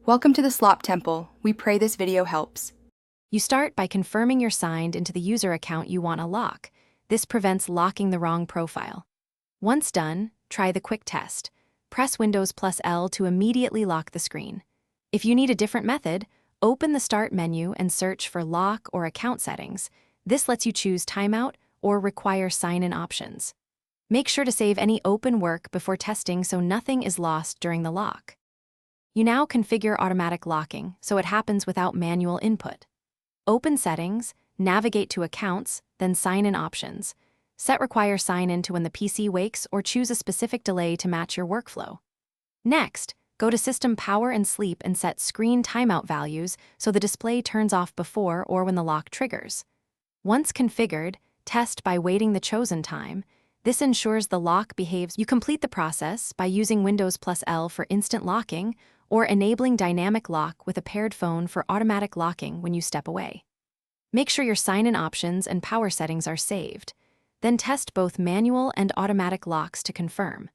Welcome to the Slop Temple. We pray this video helps. You start by confirming you're signed into the user account you want to lock. This prevents locking the wrong profile. Once done, try the quick test. Press Windows plus L to immediately lock the screen. If you need a different method, open the Start menu and search for Lock or Account Settings. This lets you choose Timeout or Require Sign-in options. Make sure to save any open work before testing so nothing is lost during the lock. You now configure automatic locking so it happens without manual input. Open Settings, navigate to Accounts, then Sign-in options. Set Require Sign-in to when the PC wakes or choose a specific delay to match your workflow. Next, go to System Power and Sleep and set Screen Timeout values so the display turns off before or when the lock triggers. Once configured, test by waiting the chosen time. This ensures the lock behaves. You complete the process by using Windows plus L for instant locking or enabling dynamic lock with a paired phone for automatic locking when you step away. Make sure your sign-in options and power settings are saved. Then test both manual and automatic locks to confirm.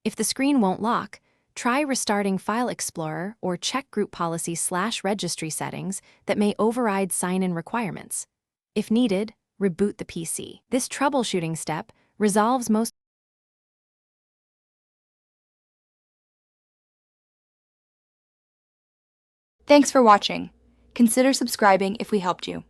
If the screen won't lock, try restarting File Explorer or check Group Policy/Registry settings that may override sign-in requirements. If needed, reboot the PC. This troubleshooting step resolves most. Thanks for watching. Consider subscribing if we helped you.